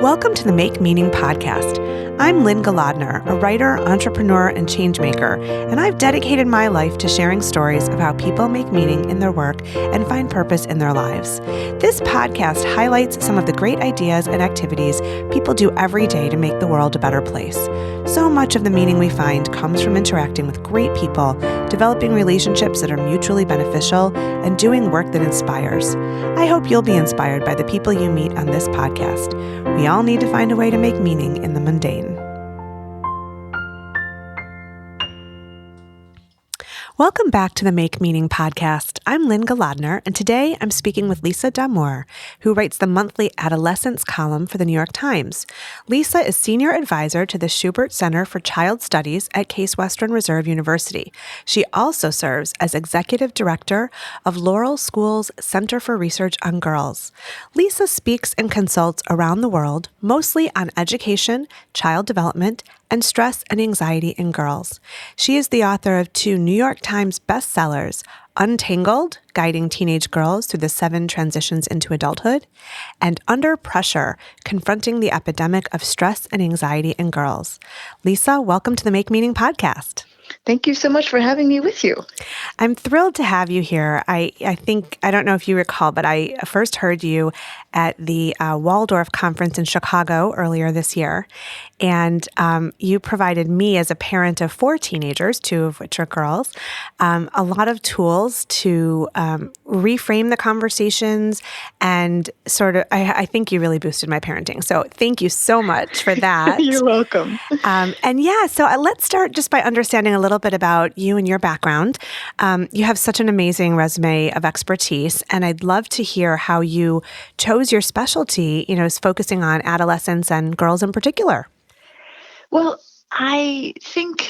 Welcome to the Make Meaning podcast. I'm Lynne Golodner, a writer, entrepreneur, and changemaker, and I've dedicated my life to sharing stories of how people make meaning in their work and find purpose in their lives. This podcast highlights some of the great ideas and activities people do every day to make the world a better place. So much of the meaning we find comes from interacting with great people, developing relationships that are mutually beneficial, and doing work that inspires. I hope you'll be inspired by the people you meet on this podcast. We all need to find a way to make meaning in the mundane. Welcome back to the Make Meaning podcast. I'm Lynne Golodner, and today I'm speaking with Lisa Damour, who writes the monthly Adolescence column for the New York Times. Lisa is senior advisor to the Schubert Center for Child Studies at Case Western Reserve University. She also serves as executive director of Laurel School's Center for Research on Girls. Lisa speaks and consults around the world, mostly on education, child development, and stress and anxiety in girls. She is the author of 2 New York Times bestsellers, Untangled, Guiding Teenage Girls Through the 7 Transitions into Adulthood, and Under Pressure, Confronting the Epidemic of Stress and Anxiety in Girls. Lisa, welcome to the Make Meaning podcast. Thank you so much for having me with you. I'm thrilled to have you here. I don't know if you recall, but I first heard you at the Waldorf conference in Chicago earlier this year. And you provided me, as a parent of 4 teenagers, 2 of which are girls, a lot of tools to reframe the conversations and sort of, I think you really boosted my parenting. So thank you so much for that. You're welcome. So let's start just by understanding a little bit about you and your background. You have such an amazing resume of expertise, and I'd love to hear how you chose your specialty, is focusing on adolescents and girls in particular. Well, I think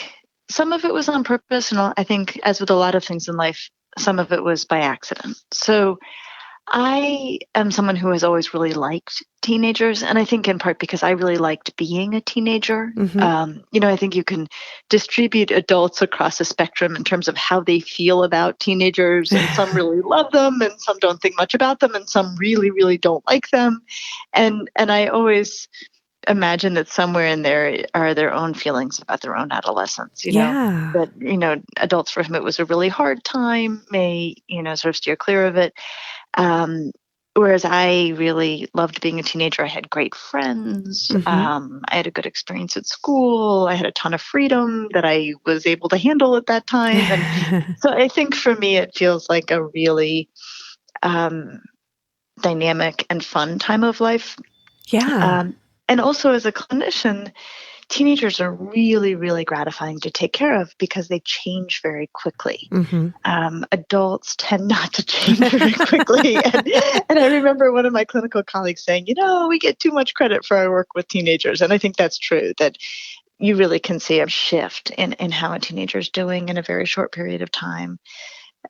some of it was on purpose, and I think, as with a lot of things in life, some of it was by accident. So I am someone who has always really liked teenagers, and I think in part because I really liked being a teenager. Mm-hmm. I think you can distribute adults across a spectrum in terms of how they feel about teenagers, and some really love them, and some don't think much about them, and some really, really don't like them. And I always imagine that somewhere in there are their own feelings about their own adolescence, that, adults for whom it was a really hard time may, sort of steer clear of it. Whereas I really loved being a teenager. I had great friends. Mm-hmm. I had a good experience at school. I had a ton of freedom that I was able to handle at that time. And so I think for me, it feels like a really dynamic and fun time of life. Yeah. And also, as a clinician, teenagers are really, really gratifying to take care of because they change very quickly. Mm-hmm. Adults tend not to change very quickly. And I remember one of my clinical colleagues saying, we get too much credit for our work with teenagers. And I think that's true, that you really can see a shift in how a teenager is doing in a very short period of time.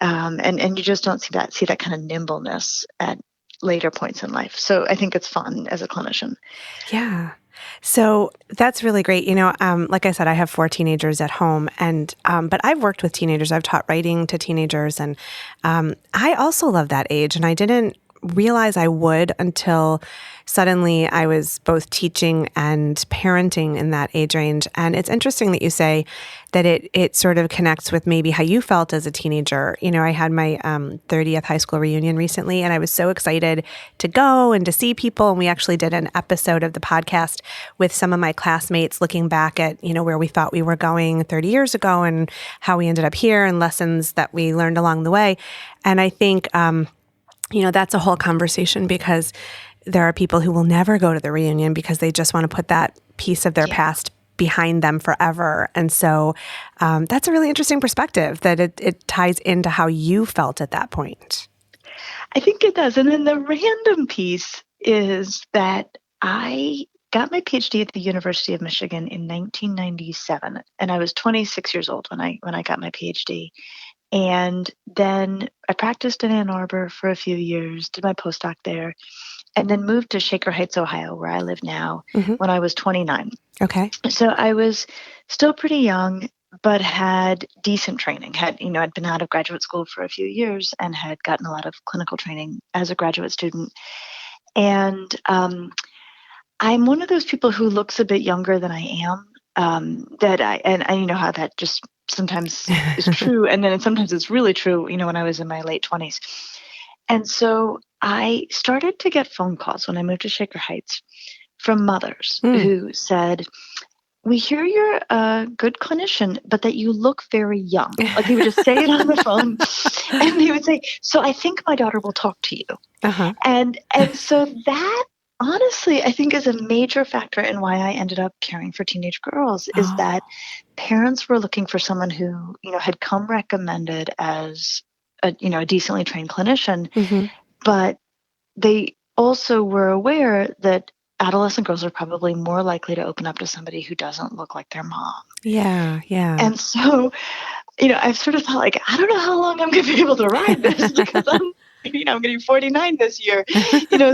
And you just don't see that kind of nimbleness at later points in life. So I think it's fun as a clinician. Yeah. So that's really great. Like I said, I have 4 teenagers at home, but I've worked with teenagers. I've taught writing to teenagers, and I also love that age. And I didn't realize I would until suddenly I was both teaching and parenting in that age range. And it's interesting that you say that it sort of connects with maybe how you felt as a teenager. I had my 30th high school reunion recently, and I was so excited to go and to see people. And we actually did an episode of the podcast with some of my classmates looking back at, where we thought we were going 30 years ago and how we ended up here and lessons that we learned along the way. And I think, that's a whole conversation, because there are people who will never go to the reunion because they just want to put that piece of their past behind them forever. And so that's a really interesting perspective, that it ties into how you felt at that point. I think it does. And then the random piece is that I got my PhD at the University of Michigan in 1997, and I was 26 years old when I got my PhD. And then I practiced in Ann Arbor for a few years, did my postdoc there, and then moved to Shaker Heights, Ohio, where I live now, when I was 29. Okay. So I was still pretty young, but had decent training. I'd been out of graduate school for a few years and had gotten a lot of clinical training as a graduate student. And I'm one of those people who looks a bit younger than I am. And I know how that just sometimes is true, and then sometimes it's really true. When I was in my late 20s, and so I started to get phone calls when I moved to Shaker Heights from mothers Mm. who said, "We hear you're a good clinician, but that you look very young." Like they would just say it on the phone, and they would say, "So I think my daughter will talk to you." Uh-huh. And so that honestly, I think is a major factor in why I ended up caring for teenage girls, is Oh. that parents were looking for someone who, had come recommended as a decently trained clinician, Mm-hmm. but they also were aware that adolescent girls are probably more likely to open up to somebody who doesn't look like their mom. Yeah, yeah. And so, I've sort of thought, like, I don't know how long I'm going to be able to ride this because I'm getting 49 this year,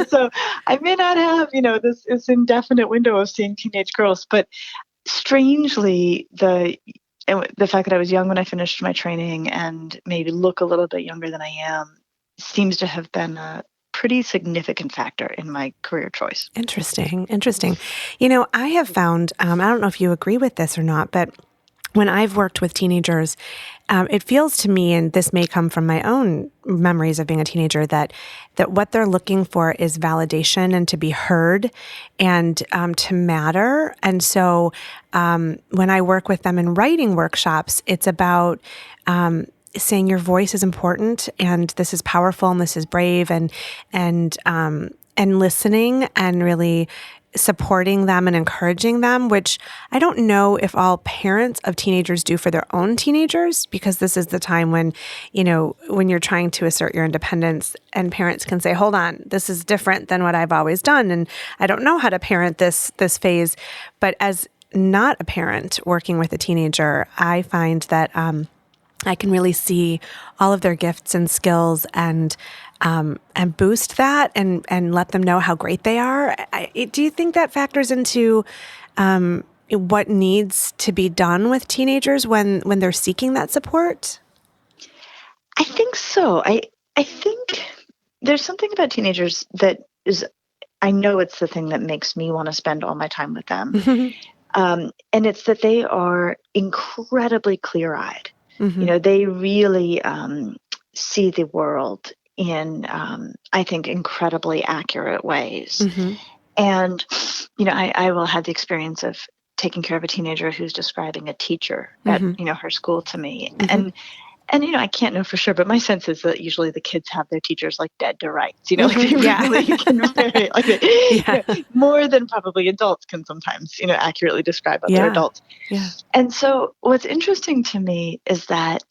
so I may not have, this indefinite window of seeing teenage girls. But strangely, the fact that I was young when I finished my training and maybe look a little bit younger than I am seems to have been a pretty significant factor in my career choice. Interesting. Interesting. I have found, I don't know if you agree with this or not, but when I've worked with teenagers, it feels to me, and this may come from my own memories of being a teenager, that what they're looking for is validation and to be heard and to matter. And so when I work with them in writing workshops, it's about saying your voice is important and this is powerful and this is brave, and listening and really supporting them and encouraging them, which I don't know if all parents of teenagers do for their own teenagers, because this is the time when, when you're trying to assert your independence and parents can say, hold on, this is different than what I've always done. And I don't know how to parent this phase. But as not a parent working with a teenager, I find that I can really see all of their gifts and skills and boost that and let them know how great they are. Do you think that factors into what needs to be done with teenagers when they're seeking that support? I think so. I think there's something about teenagers that is, I know it's the thing that makes me want to spend all my time with them. And it's that they are incredibly clear-eyed. Mm-hmm. They really see the world in, I think, incredibly accurate ways. Mm-hmm. And, I will have the experience of taking care of a teenager who's describing a teacher at, Mm-hmm. her school to me. Mm-hmm. And I can't know for sure, but my sense is that usually the kids have their teachers like dead to rights. Like they Mm-hmm. Yeah. really convey, like Yeah. more than probably adults can sometimes, accurately describe other Yeah. adults. Yeah. And so what's interesting to me is that,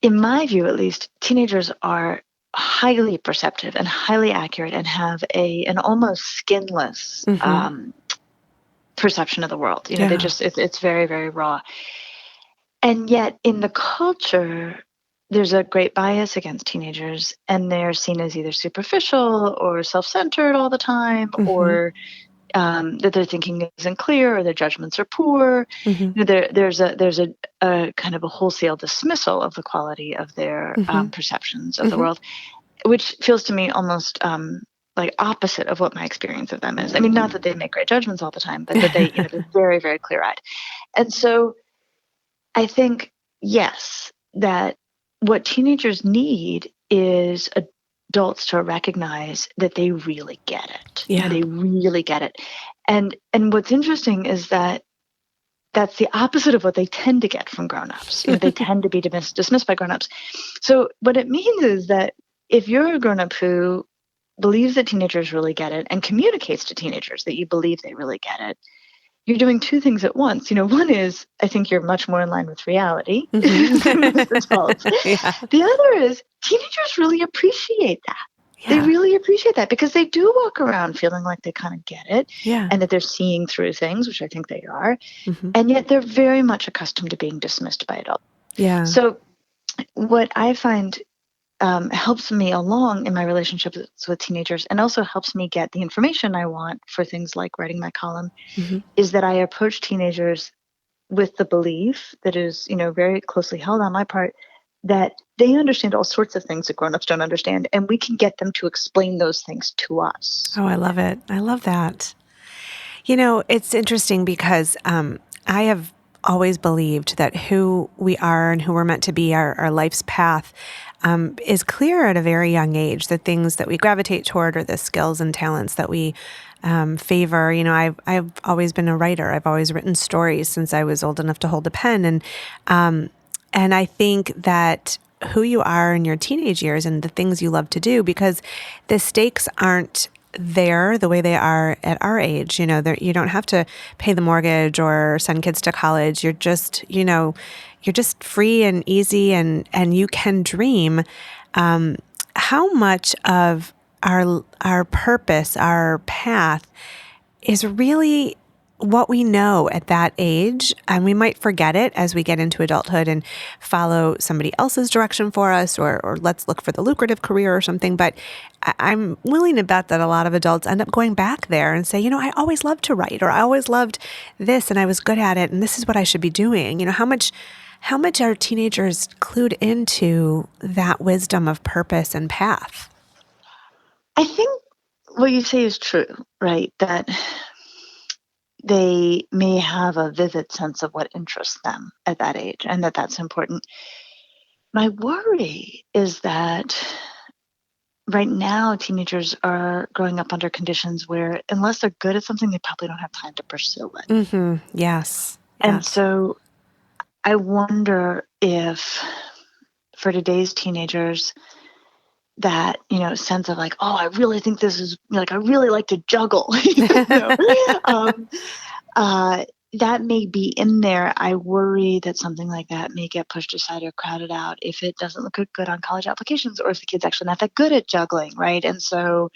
in my view at least, teenagers are highly perceptive and highly accurate and have an almost skinless Mm-hmm. perception of the world. They Yeah. just it's very, very raw. And yet in the culture, there's a great bias against teenagers, and they're seen as either superficial or self-centered all the time, Mm-hmm. or that their thinking isn't clear, or their judgments are poor. Mm-hmm. There's a kind of a wholesale dismissal of the quality of their Mm-hmm. perceptions of the Mm-hmm. world, which feels to me almost like opposite of what my experience of them is. I mean, not that they make great judgments all the time, but that they're very, very clear-eyed. And so I think, yes, that what teenagers need is adults to recognize that they really get it. Yeah. They really get it. And what's interesting is that that's the opposite of what they tend to get from grown-ups. They tend to be dismissed by grown-ups. So what it means is that if you're a grown-up who believes that teenagers really get it and communicates to teenagers that you believe they really get it, you're doing two things at once. One is, I think you're much more in line with reality than most adults. Mm-hmm. Yeah. The other is teenagers really appreciate that. They Yeah. really appreciate that because they do walk around feeling like they kind of get it Yeah. and that they're seeing through things, which I think they are. Mm-hmm. And yet they're very much accustomed to being dismissed by adults. Yeah. So what I find helps me along in my relationships with teenagers, and also helps me get the information I want for things like writing my column, Mm-hmm. is that I approach teenagers with the belief that is, very closely held on my part, that they understand all sorts of things that grown-ups don't understand, and we can get them to explain those things to us. Oh, I love it. I love that. It's interesting because I have always believed that who we are and who we're meant to be, our life's path, is clear at a very young age. The things that we gravitate toward are the skills and talents that we favor. I've always been a writer. I've always written stories since I was old enough to hold a pen, and I think that who you are in your teenage years and the things you love to do, because the stakes aren't there the way they are at our age. You don't have to pay the mortgage or send kids to college. You're just free and easy, and you can dream. How much of our purpose, our path, is really what we know at that age, and we might forget it as we get into adulthood and follow somebody else's direction for us, or let's look for the lucrative career or something. But I'm willing to bet that a lot of adults end up going back there and say, I always loved to write, or I always loved this and I was good at it, and this is what I should be doing. How much are teenagers clued into that wisdom of purpose and path? I think what you say is true, right? That they may have a vivid sense of what interests them at that age, and that's important. My worry is that right now teenagers are growing up under conditions where, unless they're good at something, they probably don't have time to pursue it. Mm-hmm. Yes. And Yes. so I wonder if for today's teenagers, that sense of like, oh, I really think this is like, I really like to juggle, um, that may be in there. I worry that something like that may get pushed aside or crowded out if it doesn't look good on college applications, or if the kid's actually not that good at juggling, right? And so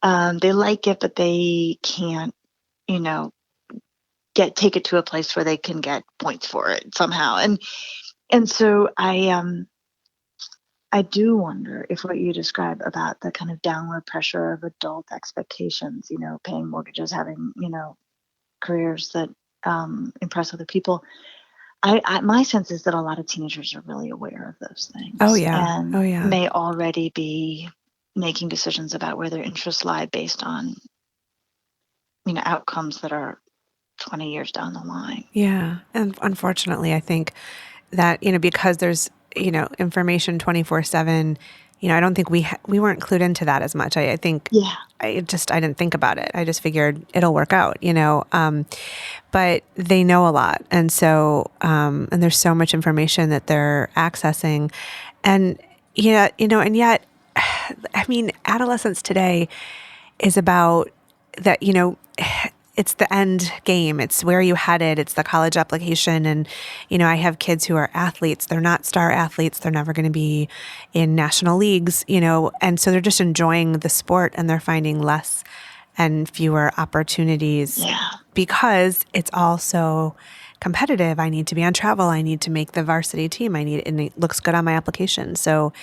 they like it, but they can't, take it to a place where they can get points for it somehow. And so I do wonder if what you describe about the kind of downward pressure of adult expectations, paying mortgages, having, careers that impress other people. My sense is that a lot of teenagers are really aware of those Oh things yeah. and Oh yeah. may already be making decisions about where their interests lie based on, outcomes that are 20 years down the line. Yeah. And unfortunately, I think that, because there's, information 24/7, I don't think we weren't clued into that as much. I think Yeah. I didn't think about it. I just figured it'll work out, but they know a lot. And so, and there's so much information that they're accessing, and and yet, I mean, adolescence today is about that, it's the end game. It's where you headed. It's the college application. And, I have kids who are athletes. They're not star athletes. They're never going to be in national leagues, and so they're just enjoying the sport, and they're finding less and fewer opportunities because it's all so competitive. I need to be on travel. I need to make the varsity team. And it looks good on my application. So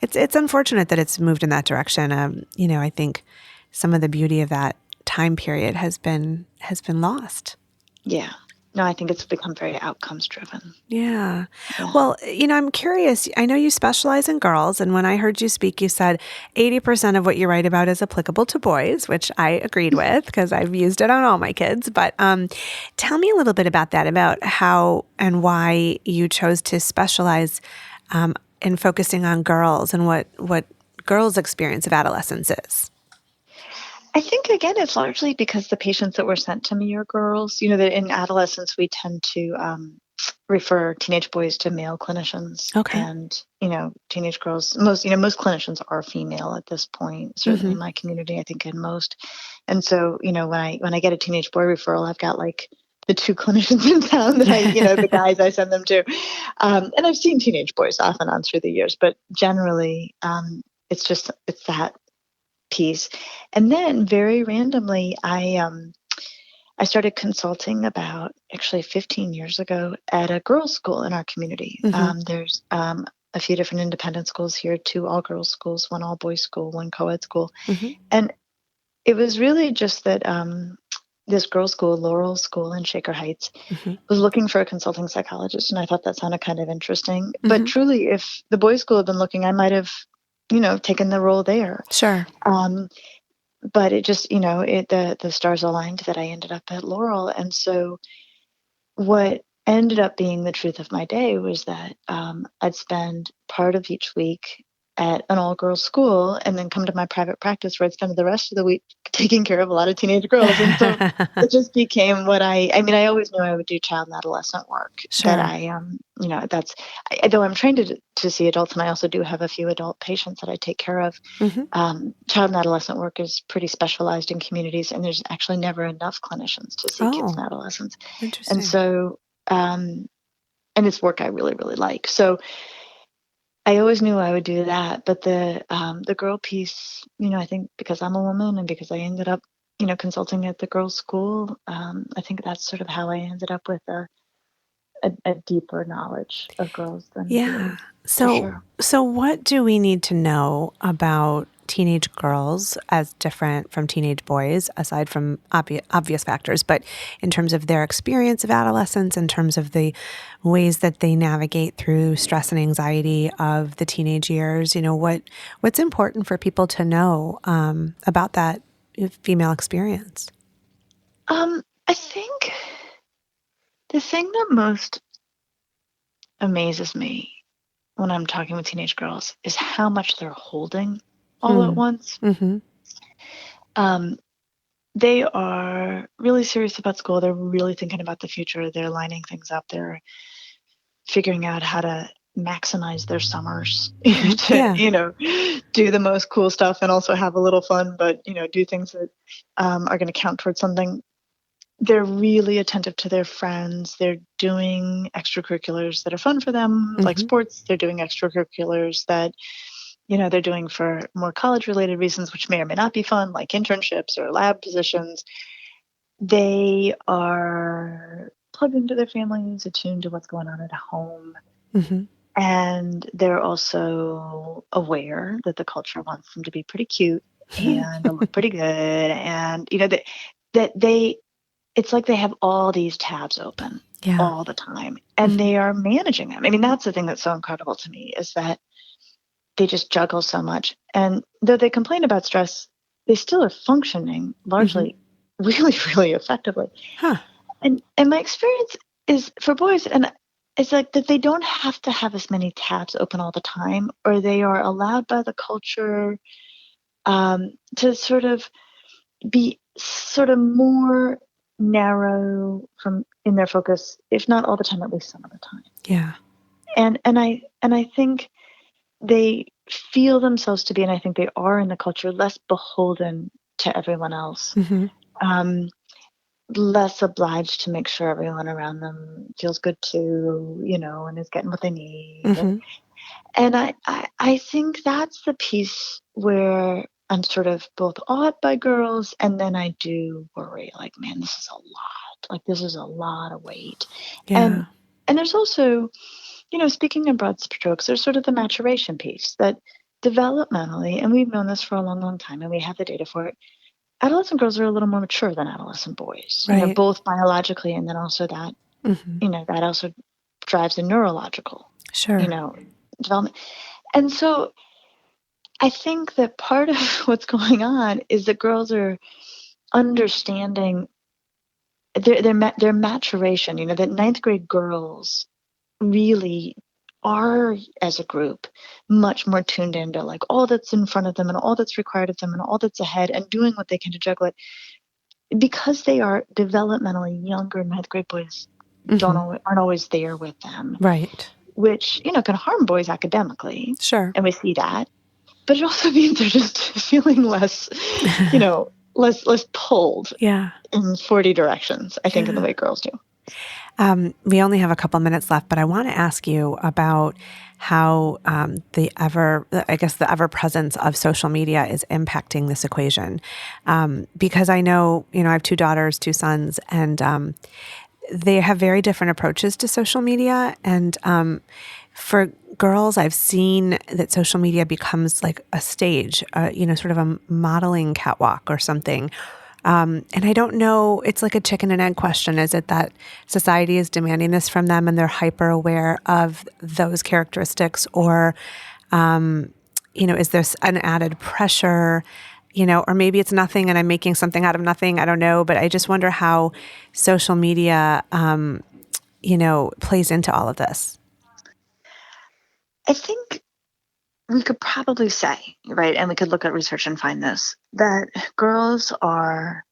it's unfortunate that it's moved in that direction. I think some of the beauty of that time period has been lost. Yeah. No, I think it's become very outcomes driven. Yeah. Well, I'm curious. I know you specialize in girls, and when I heard you speak, you said 80% of what you write about is applicable to boys, which I agreed with because I've used it on all my kids. But tell me a little bit about that, about how and why you chose to specialize in focusing on girls and what girls' experience of adolescence is. I think, again, it's largely because the patients that were sent to me are girls. That in adolescence, we tend to refer teenage boys to male clinicians. Okay. And, teenage girls, most clinicians are female at this point, certainly in my community, I think in most. And so, when I get a teenage boy referral, I've got like the two clinicians in town that the guys I send them to. And I've seen teenage boys off and on through the years, but generally, it's that piece. And then very randomly, I started consulting about actually 15 years ago at a girls' school in our community. There's a few different independent schools here, 2 all-girls schools, 1 all-boys school, 1 co-ed school. And it was really just that this girls' school, Laurel School in Shaker Heights, was looking for a consulting psychologist, and I thought that sounded kind of interesting. But truly, if the boys' school had been looking, I might have taken the role there. Sure. but it just, the stars aligned that I ended up at Laurel. And so what ended up being the truth of my day was that I'd spend part of each week at an all-girls school and then come to my private practice where I'd spend the rest of the week taking care of a lot of teenage girls. And so it just became what I always knew I would do child and adolescent work. Sure. That though I'm trained to see adults, and I also do have a few adult patients that I take care of. Child and adolescent work is pretty specialized in communities, and there's actually never enough clinicians to see kids and adolescents. Interesting. And so, and it's work I really, really like. So I always knew I would do that. But the girl piece, I think because I'm a woman and because I ended up, consulting at the girls' school, I think that's sort of how I ended up with a deeper knowledge of girls than boys. So what do we need to know about teenage girls as different from teenage boys, aside from obvious factors, but in terms of their experience of adolescence, in terms of the ways that they navigate through stress and anxiety of the teenage years? What's important for people to know about that female experience? I think the thing that most amazes me when I'm talking with teenage girls is how much they're holding all at once. They are really serious about school. They're really thinking about the future. They're lining things up. They're figuring out how to maximize their summers to, do the most cool stuff and also have a little fun, but, do things that are going to count towards something. They're really attentive to their friends. They're doing extracurriculars that are fun for them, like sports. They're doing extracurriculars that, they're doing for more college-related reasons, which may or may not be fun, like internships or lab positions. They are plugged into their families, attuned to what's going on at home. And they're also aware that the culture wants them to be pretty cute and to look pretty good. And, that it's like they have all these tabs open all the time, and they are managing them. I mean, that's the thing that's so incredible to me, is that they just juggle so much. And though they complain about stress, they still are functioning largely really, really effectively. And my experience is for boys, and it's like that they don't have to have as many tabs open all the time, or they are allowed by the culture to sort of be sort of more narrow in their focus, if not all the time, at least some of the time. Yeah. And I think they feel themselves to be, and I think they are in the culture, less beholden to everyone else, less obliged to make sure everyone around them feels good too, and is getting what they need. And I think that's the piece where I'm sort of both awed by girls, and then I do worry, like, man, this is a lot. Like, this is a lot of weight. Yeah. And there's also, speaking in broad strokes, there's sort of the maturation piece that developmentally, and we've known this for a long, long time, and we have the data for it, adolescent girls are a little more mature than adolescent boys, both biologically, and then also that, that also drives the neurological, development. And so I think that part of what's going on is that girls are understanding their maturation, that ninth grade girls really are, as a group, much more tuned into like all that's in front of them and all that's required of them and all that's ahead, and doing what they can to juggle it, because they are developmentally younger. Ninth grade boys aren't always there with them, right? Which can harm boys academically, and we see that. But it also means they're just feeling less, less pulled in 40 directions, I think, in the way girls do. We only have a couple minutes left, but I want to ask you about how the ever-presence of social media is impacting this equation. Because I know, I have 2 daughters, 2 sons, and they have very different approaches to social media. And for girls, I've seen that social media becomes like a stage, sort of a modeling catwalk or something. And I don't know, it's like a chicken and egg question. Is it that society is demanding this from them and they're hyper aware of those characteristics? Or, is there an added pressure or maybe it's nothing and I'm making something out of nothing. I don't know. But I just wonder how social media, plays into all of this. I think we could probably say, right, and we could look at research and find this, that girls are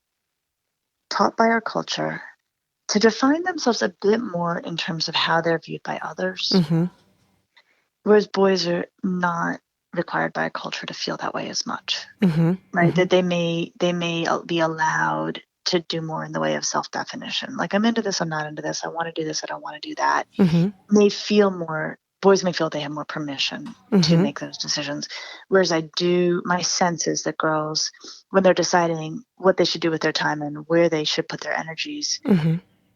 taught by our culture to define themselves a bit more in terms of how they're viewed by others, whereas boys are not required by a culture to feel that way as much, right? That they may be allowed to do more in the way of self-definition. Like, I'm into this, I'm not into this, I want to do this, I don't want to do that. Boys may feel they have more permission to make those decisions. Whereas my sense is that girls, when they're deciding what they should do with their time and where they should put their energies,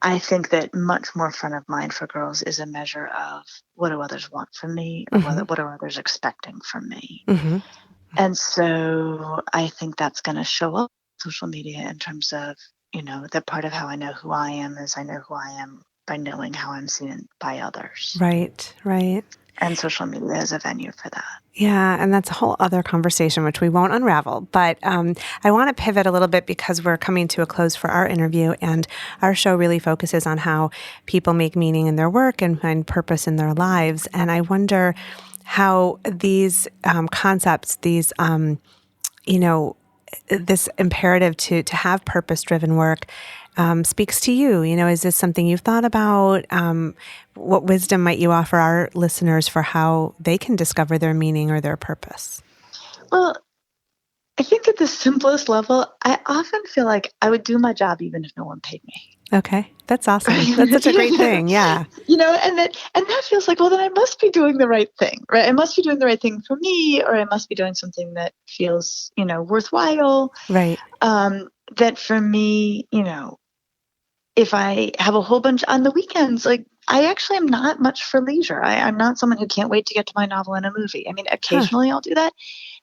I think that much more front of mind for girls is a measure of what do others want from me, or what are others expecting from me. And so I think that's going to show up on social media in terms of, that part of how I know who I am is I know who I am by knowing how I'm seen by others. Right. And social media is a venue for that. Yeah, and that's a whole other conversation, which we won't unravel. But I want to pivot a little bit because we're coming to a close for our interview, and our show really focuses on how people make meaning in their work and find purpose in their lives. And I wonder how these concepts, these this imperative to have purpose-driven work speaks to you. Is this something you've thought about? What wisdom might you offer our listeners for how they can discover their meaning or their purpose? Well, I think at the simplest level, I often feel like I would do my job even if no one paid me. Okay. That's awesome. That's such a great thing. Yeah. And that feels like, well, then I must be doing the right thing, right? I must be doing the right thing for me, or I must be doing something that feels, worthwhile. Right. That for me, if I have a whole bunch on the weekends, like, I actually am not much for leisure. I'm not someone who can't wait to get to my novel and a movie. I mean, occasionally I'll do that,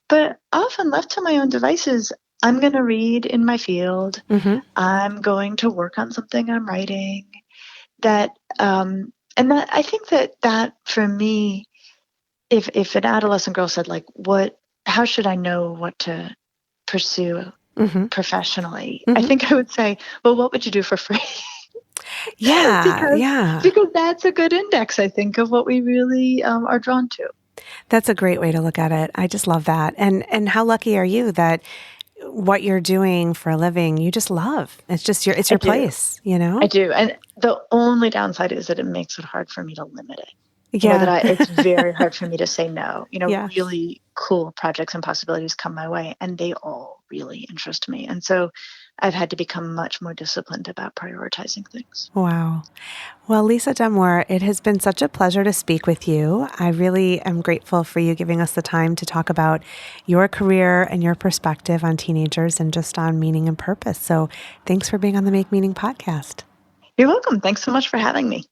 but often left to my own devices, I'm going to read in my field. I'm going to work on something I'm writing. That, and that, I think that for me, if an adolescent girl said, like, how should I know what to pursue professionally? I think I would say, well, what would you do for free? Because that's a good index, I think, of what we really are drawn to. That's a great way to look at it. I just love that. And how lucky are you that what you're doing for a living, you just love. It's just your place, I do. And the only downside is that it makes it hard for me to limit it. Yeah. It's very hard for me to say no. Really cool projects and possibilities come my way, and they all really interest me. And so I've had to become much more disciplined about prioritizing things. Wow. Well, Lisa Damour, it has been such a pleasure to speak with you. I really am grateful for you giving us the time to talk about your career and your perspective on teenagers and just on meaning and purpose. So thanks for being on the Make Meaning podcast. You're welcome. Thanks so much for having me.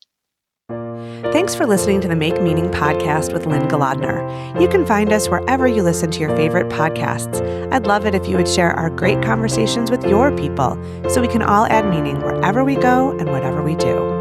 Thanks for listening to the Make Meaning podcast with Lynn Golodner. You can find us wherever you listen to your favorite podcasts. I'd love it if you would share our great conversations with your people so we can all add meaning wherever we go and whatever we do.